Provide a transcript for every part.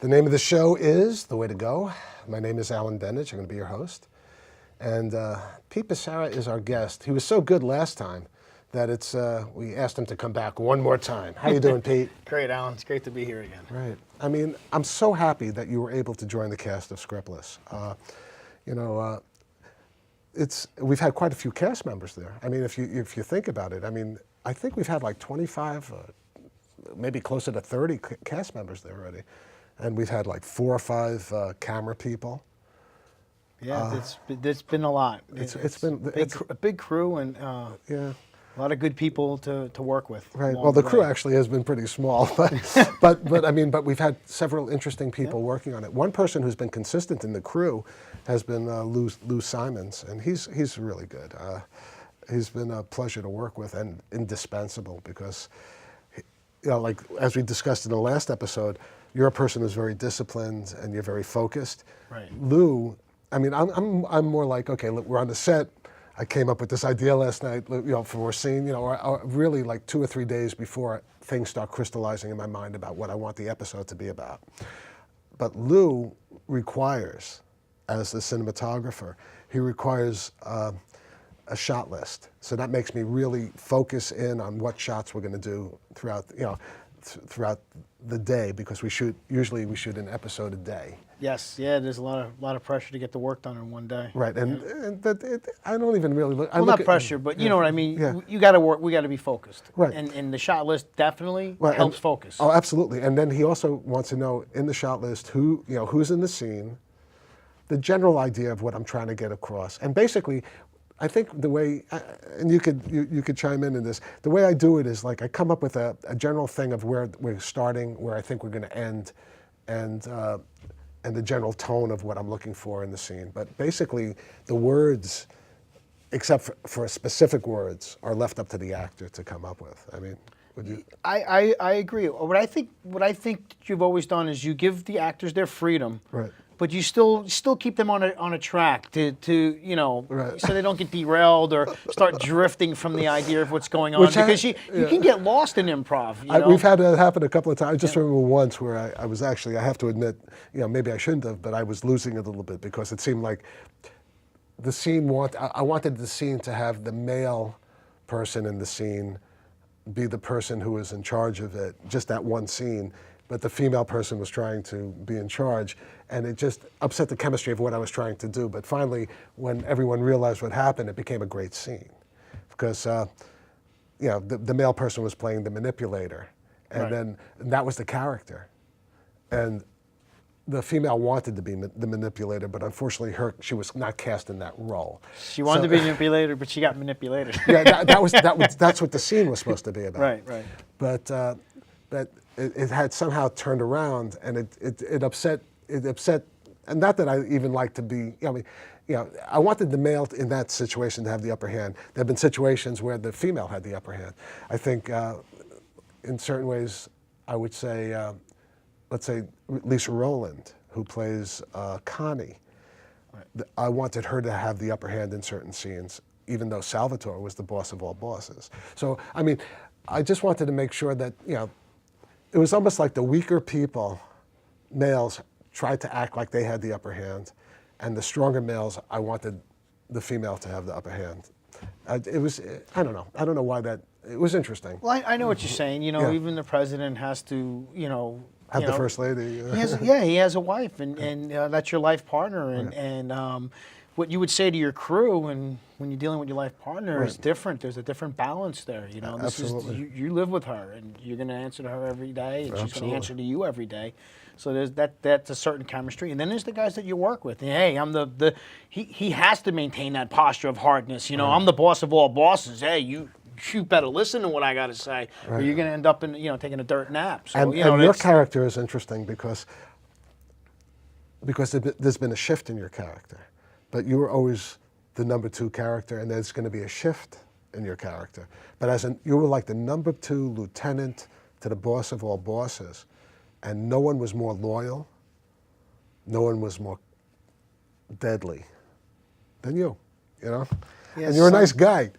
The name of the show is The Way to Go. My name is Alan Bendich. I'm going to be your host. And Pete Passaro is our guest. He was so good last time that we asked him to come back one more time. How you doing, Pete? Great, Alan. It's great to be here again. Right. I mean, I'm so happy that you were able to join the cast of Scriptless. We've had quite a few cast members there. I mean, if you think about it, I mean, I think we've had like 25, maybe closer to 30 cast members there already. And we've had like 4 or 5 camera people. Yeah, it's been a lot. It's been a big crew and yeah. A lot of good people to work with. Right. Well, the crew actually has been pretty small, but we've had several interesting people working on it. One person who's been consistent in the crew has been Lou Simons, and he's really good. He's been a pleasure to work with and indispensable because, like as we discussed in the last episode, you're a person who's very disciplined and you're very focused. Right. Lou, I mean, I'm more like, okay, look, we're on the set. I came up with this idea last night, for a scene, or really like 2 or 3 days before things start crystallizing in my mind about what I want the episode to be about. But Lou requires, as the cinematographer, he requires a shot list. So that makes me really focus in on what shots we're going to do throughout the day, because usually we shoot an episode a day. Yes, yeah. There's a lot of pressure to get the work done in one day. Right, and I don't even really look. Well, not pressure, but you know what I mean. Yeah. You got to work. We got to be focused. Right. And the shot list definitely helps focus. Oh, absolutely. And then he also wants to know in the shot list who's in the scene, the general idea of what I'm trying to get across, and basically. I think the way, and you could chime in this, the way I do it is like I come up with a general thing of where we're starting, where I think we're going to end, and the general tone of what I'm looking for in the scene. But basically, the words, except for specific words, are left up to the actor to come up with. I mean, would you? I agree. What I think you've always done is you give the actors their freedom. Right. But you still keep them on a track to Right. so they don't get derailed or start drifting from the idea of what's going on, because you can get lost in improv. We've had that happen a couple of times. I just remember once where I was actually, I have to admit, maybe I shouldn't have, but I was losing it a little bit because it seemed like the scene I wanted the scene to have the male person in the scene be the person who was in charge of it, just that one scene. But the female person was trying to be in charge, and it just upset the chemistry of what I was trying to do. But finally, when everyone realized what happened, it became a great scene, because the male person was playing the manipulator, and that was the character, and the female wanted to be the manipulator, but unfortunately, she was not cast in that role. She wanted to be manipulated, but she got manipulated. Yeah, that's what the scene was supposed to be about. Right. But it had somehow turned around, and it upset, and not that I even like to be, I wanted the male in that situation to have the upper hand. There have been situations where the female had the upper hand. I think in certain ways, I would say, let's say Lisa Rowland, who plays Connie, I wanted her to have the upper hand in certain scenes, even though Salvatore was the boss of all bosses. So, I mean, I just wanted to make sure that, it was almost like the weaker people, males, tried to act like they had the upper hand, and the stronger males, I wanted the female to have the upper hand. It was, I don't know why that, it was interesting. Well, I know what you're saying. Even the president has to, have the first lady. He has a wife, and that's your life partner, and what you would say to your crew, and when you're dealing with your life partner, is different. There's a different balance there. Absolutely. You live with her, and you're going to answer to her every day, and she's going to answer to you every day. So there's that's a certain chemistry. And then there's the guys that you work with. And, hey, I'm he has to maintain that posture of hardness. I'm the boss of all bosses. Hey, you better listen to what I got to say, or you're going to end up in taking a dirt nap. So, and your character is interesting because there's been a shift in your character. But you were always the number 2 character, and there's going to be a shift in your character. But you were like the number 2 lieutenant to the boss of all bosses, and no one was more loyal, no one was more deadly than you, Yeah, and you're a nice guy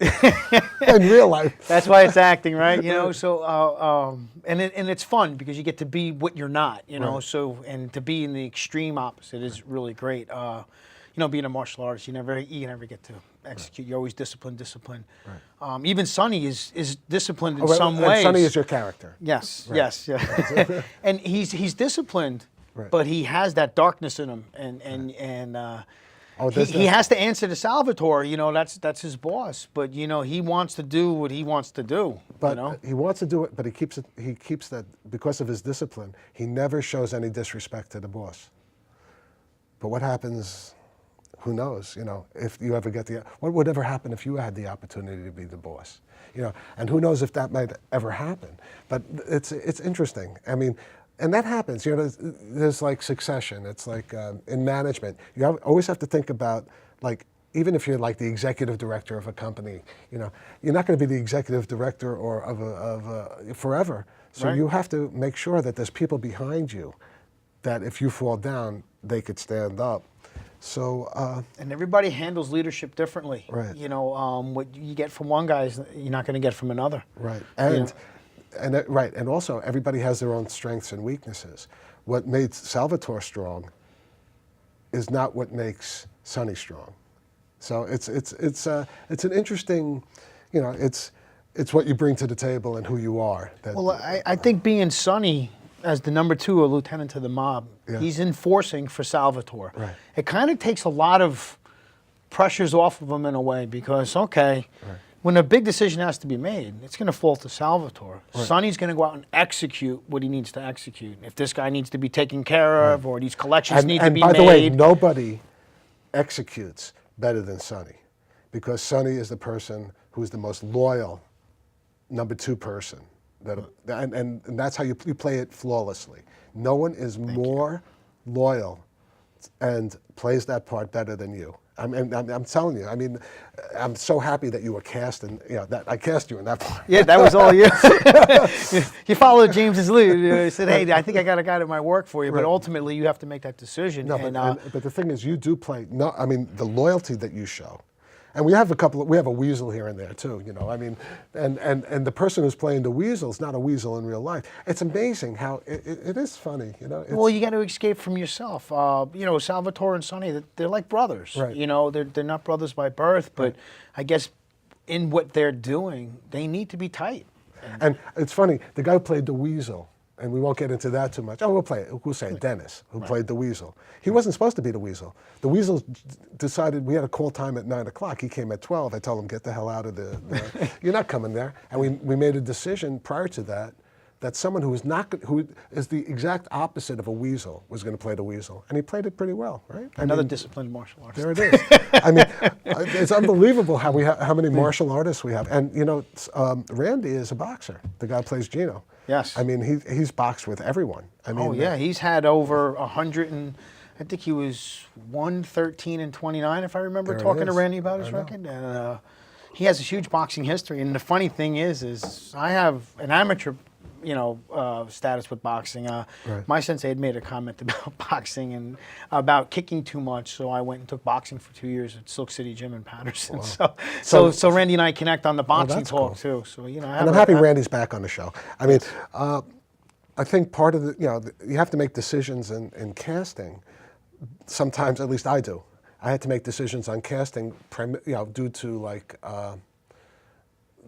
in real life. That's why it's acting, right? You know, so and it's fun because you get to be what you're not, you know. Right. So and to be in the extreme opposite is really great. You know, being a martial artist, you never get to execute. You're always disciplined. Right. Even Sonny is disciplined in Oh, some and ways. Sonny is your character. Yes, Right. yes, yeah. And he's disciplined, Right. but he has that darkness in him, and he has to answer to Salvatore. You know, that's his boss, but you know he wants to do what he wants to do. But you know? he wants to do it, but he keeps that because of his discipline. He never shows any disrespect to the boss. But what happens? Who knows? You know, if you ever get what would ever happen if you had the opportunity to be the boss? You know, and who knows if that might ever happen? But it's interesting. I mean, and that happens. You know, there's like succession. It's like in management, you always have to think about like. Even if you're like the executive director of a company, you know, you're not going to be the executive director or of forever. So Right. you have to make sure that there's people behind you that if you fall down, they could stand up. So And everybody handles leadership differently. Right. You know, what you get from one guy is you're not going to get from another. right, You and also everybody has their own strengths and weaknesses. What made Salvatore strong is not what makes Sonny strong. So it's an interesting, you know, it's what you bring to the table and who you are. Well, I think being Sonny as the number 2 or lieutenant to the mob, Yeah. he's enforcing for Salvatore. Right. It kind of takes a lot of pressures off of him in a way because, okay, when a big decision has to be made, it's going to fall to Salvatore. Right. Sonny's going to go out and execute what he needs to execute. If this guy needs to be taken care of or these collections need to be made. And by the way, nobody executes better than Sonny, because Sonny is the person who's the most loyal number 2 person. And that's how you play it flawlessly. No one is more loyal and plays that part better than you. I'm telling you. I mean, I'm so happy that you were cast, and you know that I cast you in that part. Yeah, that was all you. You followed James's lead. You said, "Hey, I think I got a guy that might work for you," but ultimately you have to make that decision. No, and, but the thing is, you do play. No, I mean the loyalty that you show, and we have a Weasel here and there too. You know, I mean, and the person who's playing the Weasel is not a Weasel in real life. It's amazing how it is funny. You know. well, you got to escape from yourself. You know, Salvatore and Sonny, they're like brothers. Right. You know, they're not brothers by birth, but I guess in what they're doing, they need to be tight. And it's funny, the guy who played the Weasel, and we won't get into that too much. Oh, we'll say it, Dennis, who played the Weasel. He wasn't supposed to be the Weasel. The Weasel decided, we had a call time at 9 o'clock. He came at 12. I told him, get the hell out of you're not coming there. And we made a decision prior to that someone who is the exact opposite of a Weasel was going to play the Weasel. And he played it pretty well, right? Another disciplined martial artist. There it is. I mean, it's unbelievable how many martial artists we have. And, you know, Randy is a boxer. The guy who plays Gino. Yes. I mean, he's boxed with everyone. I mean, Oh yeah, he's had over 100 and I think he was 113-29 if I remember There it talking to is. Randy about his I know. record. And he has a huge boxing history. And the funny thing is I have an amateur, you know, status with boxing. My sensei had made a comment about boxing and about kicking too much, so I went and took boxing for 2 years at Silk City Gym in Patterson. Wow. So Randy and I connect on the boxing that's talk cool. too. So you know, and I'm happy Randy's back on the show. I mean, I think part of you have to make decisions in casting. Sometimes, at least I do. I had to make decisions on casting, due to like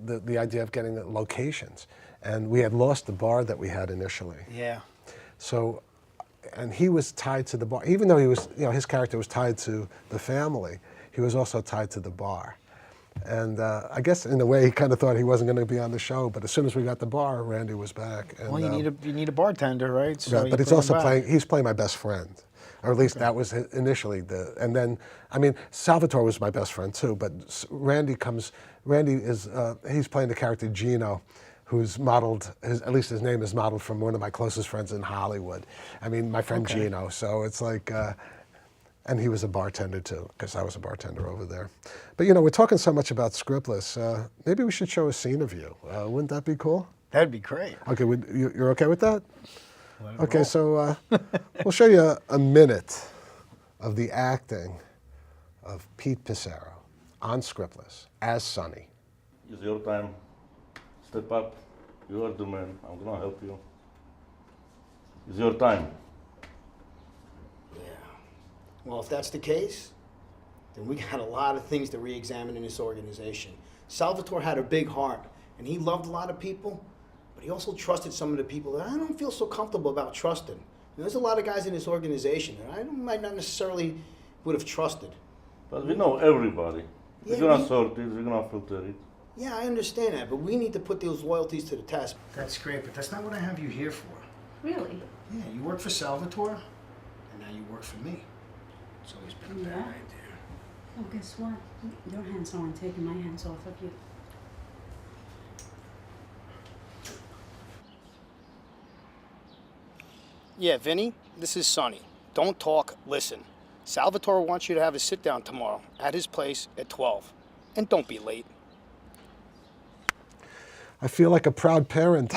the idea of getting the locations. And we had lost the bar that we had initially. Yeah. So, and he was tied to the bar. Even though he was, his character was tied to the family, he was also tied to the bar. And I guess in a way he kind of thought he wasn't going to be on the show, but as soon as we got the bar, Randy was back. And, Well, you need a bartender, right? So yeah, but it's also he's playing my best friend. Or at least that was initially and then, I mean, Salvatore was my best friend too, but Randy is, he's playing the character Gino, who's modeled, at least his name is modeled from one of my closest friends in Hollywood. I mean, my friend Gino. So it's like, and he was a bartender too, because I was a bartender over there. But we're talking so much about Scriptless. Maybe we should show a scene of you. Wouldn't that be cool? That'd be great. Okay, you're okay with that? Okay, roll. so we'll show you a minute of the acting of Pete Passaro. on Scriptless as Sonny. It's your time. Step up. You are the man. I'm gonna help you. It's your time. Yeah. Well, if that's the case, then we got a lot of things to re-examine in this organization. Salvatore had a big heart, and he loved a lot of people, but he also trusted some of the people that I don't feel so comfortable about trusting. There's a lot of guys in this organization that I might not necessarily would have trusted. But we know everybody. Yeah, We're gonna sort it. We're gonna filter it. Yeah, I understand that, but we need to put those loyalties to the test. That's great, but that's not what I have you here for. Really? Yeah, you work for Salvatore, and now you work for me. It's always been a bad Yeah. idea. Oh, guess what? Your hands aren't taking my hands off of you. Yeah, Vinny, this is Sonny. Don't talk, listen. Salvatore wants you to have a sit down tomorrow at his place at 12. And don't be late. I feel like a proud parent.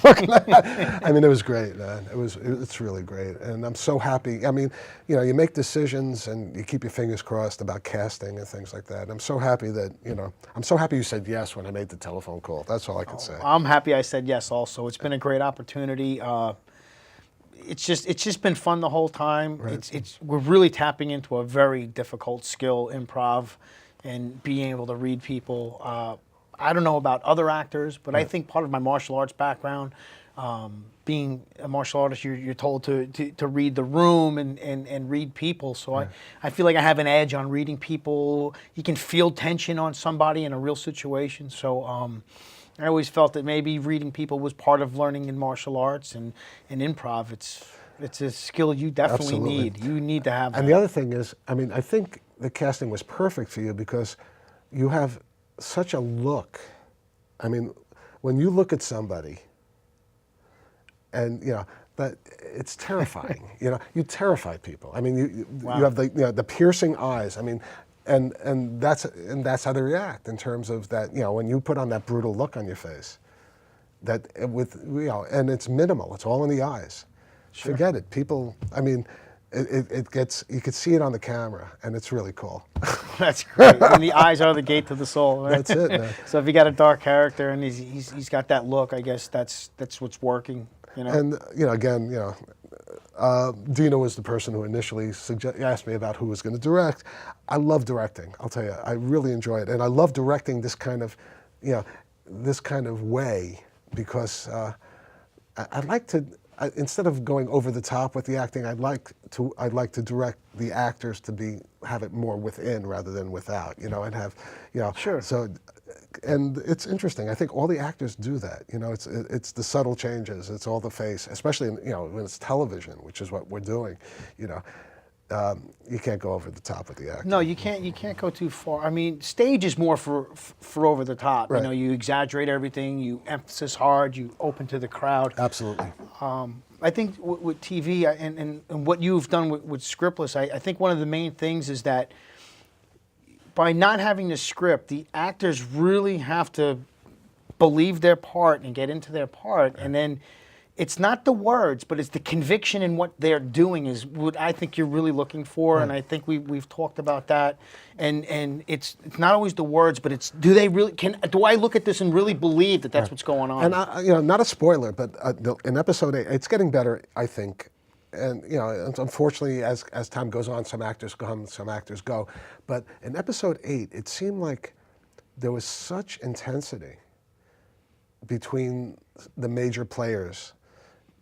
I mean, it was great, man. It's really great. And I'm so happy. I mean, you know, you make decisions and you keep your fingers crossed about casting and things like that. And I'm so happy that, you know, I'm so happy you said yes when I made the telephone call. That's all I can say. I'm happy I said yes also. It's been a great opportunity. It's just been fun the whole time. Right. We're really tapping into a very difficult skill, improv, and being able to read people. I don't know about other actors, but I think part of my martial arts background, being a martial artist, you're told to read the room and read people. So I feel like I have an edge on reading people. You can feel tension on somebody in a real situation. So I always felt that maybe reading people was part of learning in martial arts and improv. It's a skill you definitely Absolutely. need. You need to have And that. the other thing is, I mean, I think the casting was perfect for you because you have such a look. I mean, when you look at somebody, and you know that it's terrifying. You know, you terrify people. I mean, you have the piercing eyes. I mean, and that's how they react in terms of that. You know, when you put on that brutal look on your face, that with you know, and it's minimal. It's all in the eyes. Sure. Forget it. People. I mean. It gets, you could see it on the camera, and it's really cool. That's great. And the eyes are the gate to the soul. Right? That's it, man. So if you got a dark character and he's got that look, I guess that's what's working. You know. And you know, again, you know, Dina was the person who initially asked me about who was going to direct. I love directing. I'll tell you, I really enjoy it, and I love directing this kind of, you know, this kind of way because I'd like to. Instead of going over the top with the acting, I'd like to direct the actors to have it more within rather than without, you know, and have, you know. Sure. So, and it's interesting. I think all the actors do that. You know, it's the subtle changes. It's all the face, especially you know when it's television, which is what we're doing. You know, you can't go over the top with the acting. No, you can't. You can't go too far. I mean, stage is more for over the top. Right. You know, you exaggerate everything. You emphasis hard. You open to the crowd. Absolutely. I think with TV and what you've done with Scriptless, I think one of the main things is that by not having the script, the actors really have to believe their part and get into their part, and then it's not the words, but it's the conviction in what they're doing is what I think you're really looking for, and I think we've talked about that, and it's not always the words, but it's do I look at this and really believe that that's what's going on? And you know, not a spoiler, but in episode 8, it's getting better, I think. And you know, unfortunately, as time goes on, some actors come, some actors go. But in episode 8, it seemed like there was such intensity between the major players,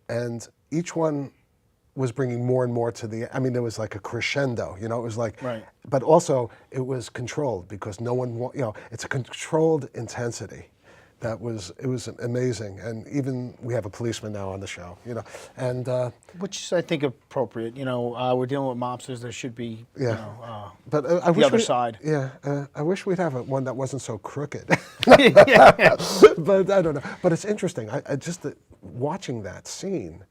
and each one was bringing more and more to the. I mean, there was like a crescendo. You know, it was like. Right. But also, it was controlled because no one. You know, it's a controlled intensity. It was amazing, and even we have a policeman now on the show, you know, and Which is, I think, appropriate. You know, we're dealing with mobsters. There should be, yeah. you know, But I the wish other side. Yeah, I wish we'd have one that wasn't so crooked. Yeah. But I don't know. But it's interesting. I just watching that scene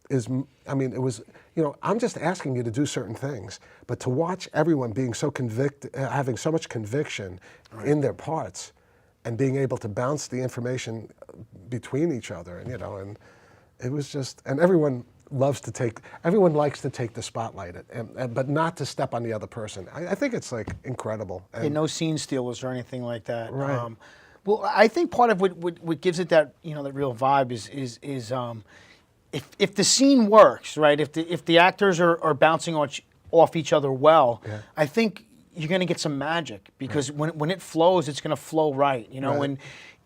is. I mean, it was. You know, I'm just asking you to do certain things, but to watch everyone being so convicted, having so much conviction in their parts, and being able to bounce the information between each other, and you know, and it was just, and everyone everyone likes to take the spotlight, but not to step on the other person. I think it's like incredible. Yeah, no scene stealers or anything like that. Right. Well, I think part of what gives it that that real vibe is if the scene works, right? If the actors are bouncing off each other well, I think you're going to get some magic because when it flows, it's going to flow right. And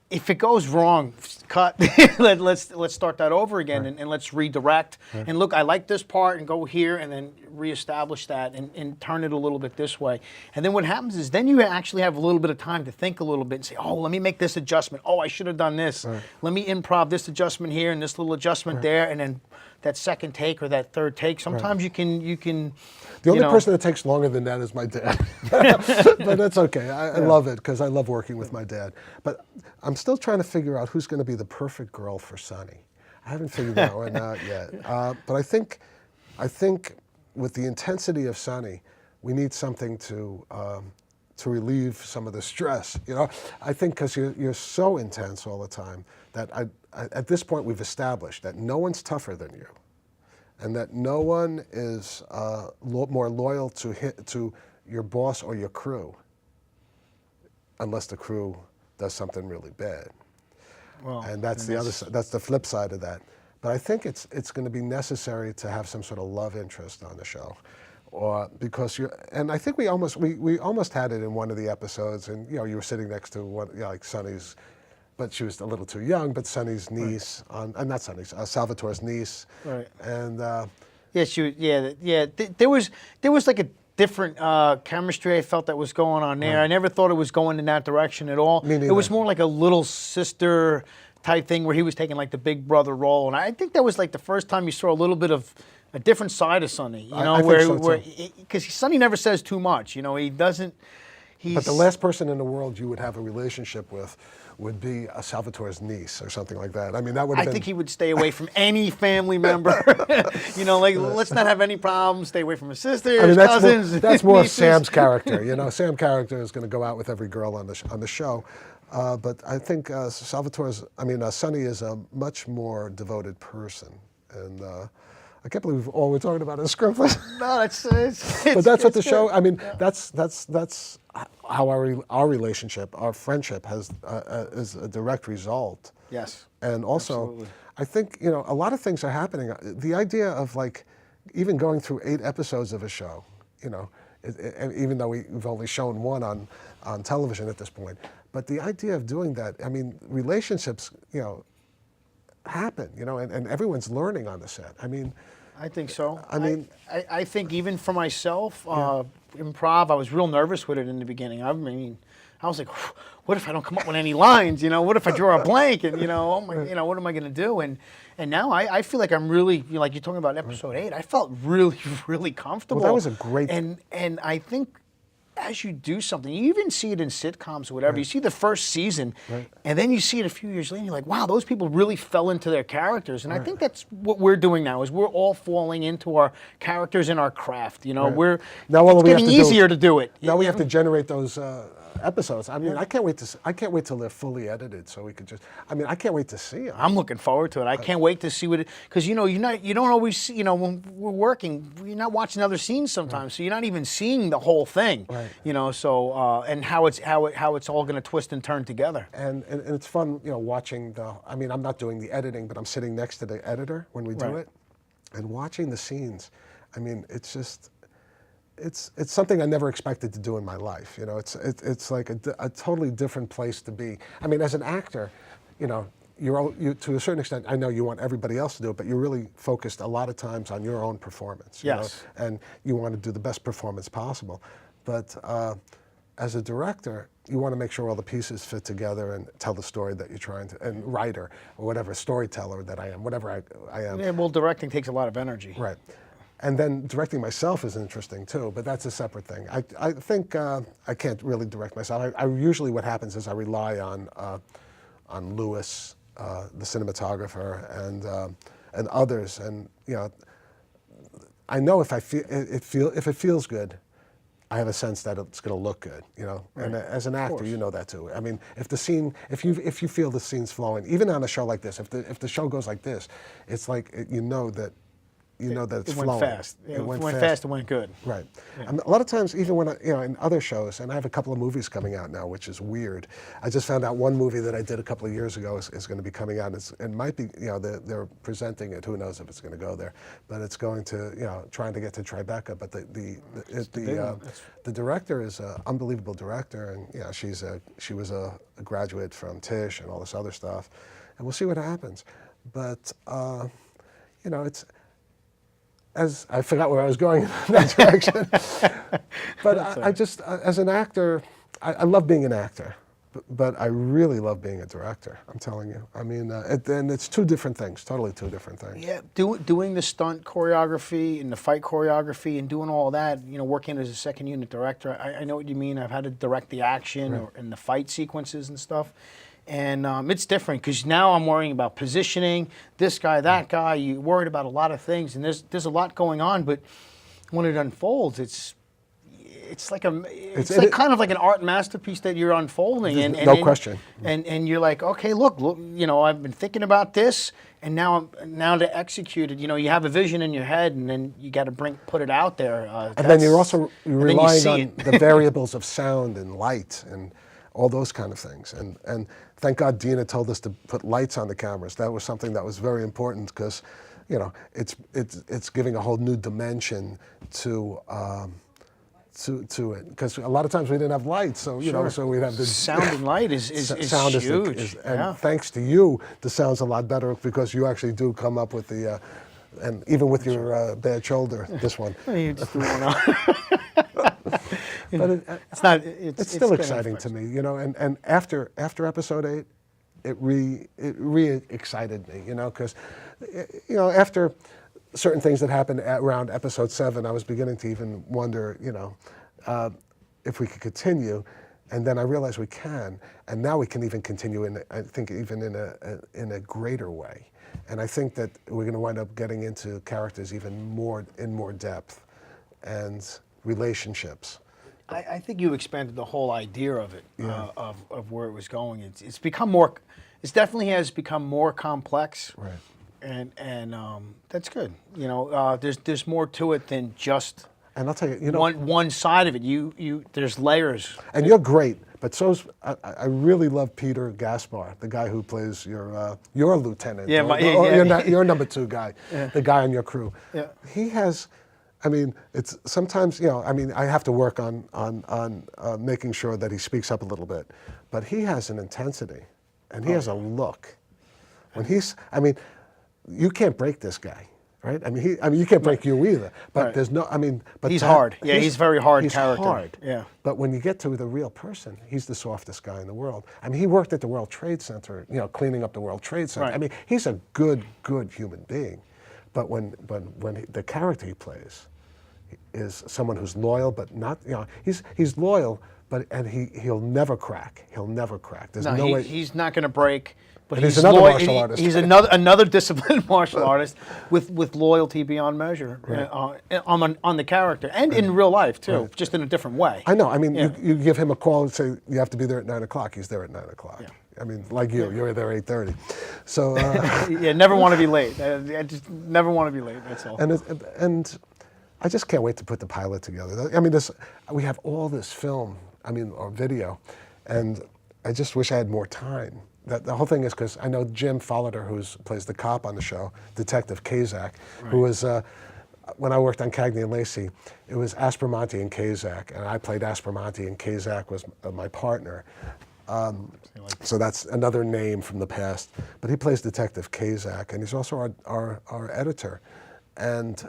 if it goes wrong, cut. let's start that over again and let's redirect. And look, I like this part and go here and then reestablish that and turn it a little bit this way. And then what happens is then you actually have a little bit of time to think a little bit and say, oh, let me make this adjustment. Oh, I should have done this. Let me improv this adjustment here and this little adjustment there. And then that second take or that third take, sometimes you can. The only person that takes longer than that is my dad. But that's okay. I love it because I love working with my dad. But I'm still trying to figure out who's going to be the perfect girl for Sonny. I haven't figured that one out yet. But I think with the intensity of Sonny, we need something to relieve some of the stress. I think because you're so intense all the time that at this point we've established that no one's tougher than you. And that no one is more loyal to your boss or your crew, unless the crew does something really bad. Well, and that's the other side. That's the flip side of that. But I think it's going to be necessary to have some sort of love interest on the show, because and I think we almost had it in one of the episodes, and you were sitting next to one like Sonny's. But she was a little too young. But Sonny's niece, not Sonny's, Salvatore's niece, right? And there was like a different chemistry I felt that was going on there. I never thought it was going in that direction at all. Me neither. It was more like a little sister type thing where he was taking like the big brother role, and I think that was like the first time you saw a little bit of a different side of Sonny. I think so, because Sonny never says too much. He doesn't. But the last person in the world you would have a relationship with would be a Salvatore's niece or something like that. I mean, that would have been... I think he would stay away from any family member. Let's not have any problems. Stay away from his sisters, cousins. That's more of Sam's character. Sam's character is going to go out with every girl on the show. But I think Sonny is a much more devoted person. And I can't believe all we're talking about is Scriptless. No, but that's what the show. I mean, that's how our relationship, our friendship, is a direct result. Yes. And also, absolutely. I think a lot of things are happening. The idea of like even going through 8 episodes of a show, even though we've only shown one on television at this point, but the idea of doing that, I mean, relationships, happen, and everyone's learning on the set. I mean, I think so. I think even for myself, improv, I was real nervous with it in the beginning. I was like, what if I don't come up with any lines? What if I draw a blank? And what am I going to do? And now I feel like I'm really, like you're talking about episode 8. I felt really, really comfortable. Well, that was a great. And I think as you do something, you even see it in sitcoms or whatever. Right. You see the first season, and then you see it a few years later, and you're like, wow, those people really fell into their characters. And I think that's what we're doing now, is we're all falling into our characters in our craft. It's getting easier to do it. Now we have to generate those episodes. I mean, I can't wait till they're fully edited, so we could just. I mean, I can't wait to see them. I'm looking forward to it. I can't wait to see what it, because you don't always see, when we're working, you're not watching other scenes sometimes, so you're not even seeing the whole thing. Right. So and how it's all going to twist and turn together. And it's fun, watching I mean, I'm not doing the editing, but I'm sitting next to the editor when we do it, and watching the scenes. I mean, it's just. It's something I never expected to do in my life. It's like a totally different place to be. I mean, as an actor, you to a certain extent, I know you want everybody else to do it, but you're really focused a lot of times on your own performance. Yes. And you want to do the best performance possible. But as a director, you want to make sure all the pieces fit together and tell the story that you're trying to, and writer or whatever, storyteller that I am, whatever I am. Yeah, well, directing takes a lot of energy. Right. And then directing myself is interesting too, but that's a separate thing. I think I can't really direct myself. I usually what happens is I rely on Lewis, the cinematographer, and others. And I know if it feels good, I have a sense that it's going to look good. Right. And as an actor, you know that too. I mean, if you feel the scene's flowing, even on a show like this, if the show goes like this, it's like that you know that it's It went flowing. fast. It went fast. It went good. Right. And a lot of times, even when in other shows, and I have a couple of movies coming out now, which is weird. I just found out one movie that I did a couple of years ago is going to be coming out. It might be, they're presenting it. Who knows if it's going to go there? But it's going to, trying to get to Tribeca. But the director is an unbelievable director, and she was a graduate from Tisch and all this other stuff, and we'll see what happens. But it's. As I forgot where I was going in that direction, but I just, as an actor, I love being an actor, but I really love being a director. I'm telling you. I mean, and it's two different things, totally two different things. Yeah, doing the stunt choreography and the fight choreography and doing all that, working as a second unit director. I know what you mean. I've had to direct the action and the fight sequences and stuff. And it's different because now I'm worrying about positioning, this guy, that guy. You're worried about a lot of things, and there's a lot going on. But when it unfolds, it's like kind of like an art masterpiece that you're unfolding. And no question. And you're like, okay, look, I've been thinking about this, and now to execute it. You have a vision in your head, and then you got to put it out there. And then you're relying on the variables of sound and light and all those kind of things. And thank God Dina told us to put lights on the cameras. That was something that was very important because, it's giving a whole new dimension to it. Because a lot of times we didn't have lights, so so we'd have the sound and light is sound huge. And thanks to you, the sound's a lot better because you actually do come up with the. And even with your bad shoulder, this one. You just threw one on. But it's still exciting to me, And after episode 8, it re-excited me, because, after certain things that happened around episode 7, I was beginning to even wonder, if we could continue. And then I realized we can, and now we can even continue in a greater way. And I think that we're going to wind up getting into characters in more depth and relationships. I think you expanded the whole idea of it, of where it was going. It's become more. It definitely has become more complex, right? And that's good. There's more to it than just. And I'll tell you, one side of it. There's layers. And you're great, but I really love Peter Gaspar, the guy who plays your lieutenant. Yeah, your number 2 guy, the guy on your crew. Yeah. He has. I mean, it's sometimes, I have to work on making sure that he speaks up a little bit, but he has an intensity, and he has a look. When you can't break this guy, right? You can't break you either. But there's no, but he's hard. Yeah, he's very hard character. He's hard. Yeah. But when you get to the real person, he's the softest guy in the world. He worked at the World Trade Center, cleaning up the World Trade Center. Right. He's a good human being. But when the character he plays is someone who's loyal, but not, he's loyal, and he'll never crack. He'll never crack. There's no way. He's not going to break. But he's another martial artist. He's another disciplined martial artist with loyalty beyond measure on the character and in real life too, just in a different way. I know. You give him a call and say you have to be there at 9 o'clock. He's there at 9 o'clock. Yeah. Like you're there at 8:30. So never want to be late. I just never want to be late. That's all. And I just can't wait to put the pilot together. We have all this film, or video, and I just wish I had more time. The whole thing is because I know Jim Folliter, who plays the cop on the show, Detective Kazak, who was, when I worked on Cagney and Lacey, it was Aspromonte and Kazak, and I played Aspromonte, and Kazak was my partner. So that's another name from the past. But he plays Detective Kazak, and he's also our editor. And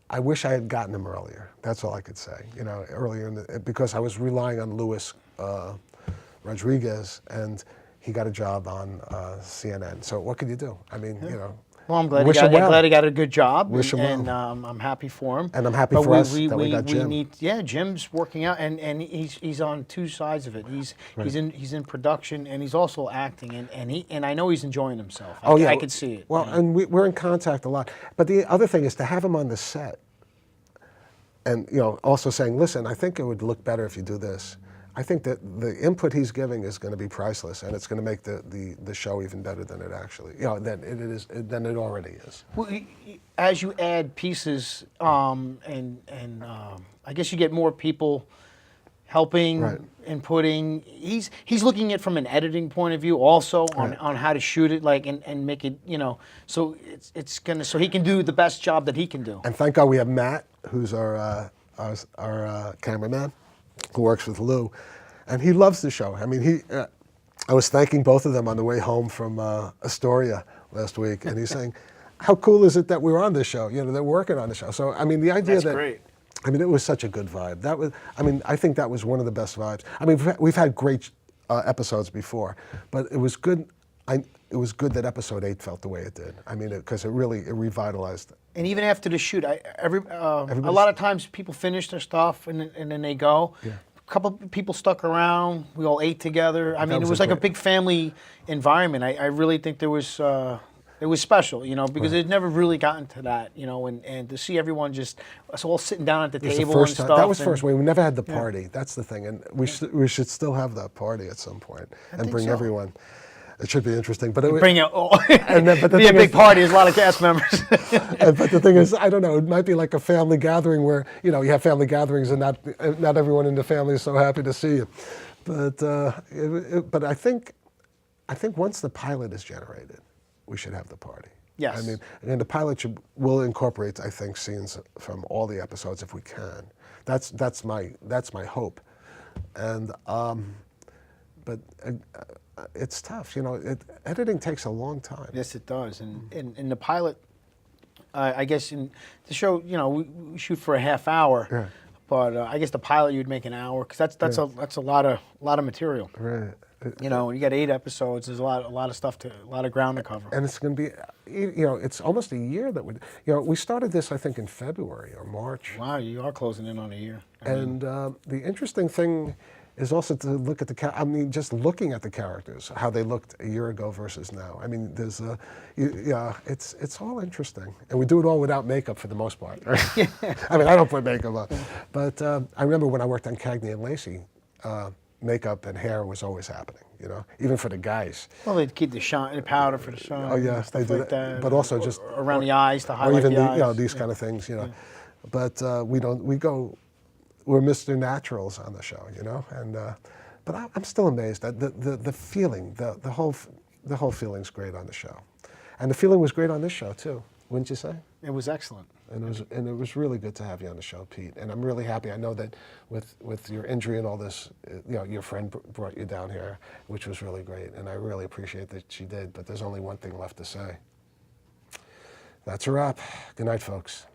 I wish I had gotten him earlier. That's all I could say. Earlier because I was relying on Luis Rodriguez, and he got a job on CNN. So what could you do? Well, I'm glad he got a good job. Wish him well. And I'm happy for him. And I'm happy for us that we got Jim. Jim's working out, and he's on two sides of it. He's in production, and he's also acting, and I know he's enjoying himself. I could see it. Well, and we're in contact a lot. But the other thing is to have him on the set, and also saying, listen, I think it would look better if you do this. I think that the input he's giving is going to be priceless, and it's going to make the show even better than it actually, than it already is. Well, as you add pieces, and I guess you get more people helping, Right. inputting. He's looking at it from an editing point of view, also on how to shoot it, like and make it, so it's gonna so he can do the best job that he can do. And thank God we have Matt, who's our cameraman, who works with Lou, and he loves the show. I mean, I was thanking both of them on the way home from Astoria last week, and he's saying, "How cool is it that we're on this show? They're working on the show." So I mean, the idea That's that great. I mean, it was such a good vibe. I think that was one of the best vibes. I mean, we've had great episodes before, but it was good. It was good that episode 8 felt the way it did. I mean, because it revitalized it. And even after the shoot, a lot of times people finish their stuff and then they go. Yeah. A couple of people stuck around. We all ate together. I mean, it was like a big family environment. I really think there was. It was special, because it never really gotten to that, and to see everyone just us all sitting down at the table and stuff. That was first. We never had the party. That's the thing, and we should still have that party at some point and bring everyone. It should be interesting, but bring it all. But be a big party. There's a lot of cast members. But the thing is, I don't know. It might be like a family gathering where you have family gatherings and not everyone in the family is so happy to see you. But I think once the pilot is generated, we should have the party. Yes. I mean, and the pilot will incorporate, I think, scenes from all the episodes if we can. That's my hope. And but it's tough. Editing takes a long time. Yes, it does. And in the pilot, I guess in the show, we shoot for a half hour. Yeah. But I guess the pilot you'd make an hour because that's a lot of material. Right. You got 8 episodes. There's a lot of ground to cover. And it's going to be, it's almost a year that we started this, I think, in February or March. Wow, you are closing in on a year. And the interesting thing is also to look at just looking at the characters, how they looked a year ago versus now. I mean, there's it's all interesting, and we do it all without makeup for the most part. I mean, I don't put makeup on, but I remember when I worked on Cagney and Lacey. Makeup and hair was always happening, even for the guys. Well, they'd keep the powder for the shine. Oh yeah, stuff they do like that. But also just around the eyes to or highlight even the eyes. these kind of things, But we don't. We're Mr. Naturals on the show, And but I'm still amazed at the feeling, the whole feeling's great on the show, and the feeling was great on this show too, wouldn't you say? It was excellent. And it was really good to have you on the show, Pete. And I'm really happy. I know that with your injury and all this, your friend brought you down here, which was really great. And I really appreciate that she did. But there's only one thing left to say. That's a wrap. Good night, folks.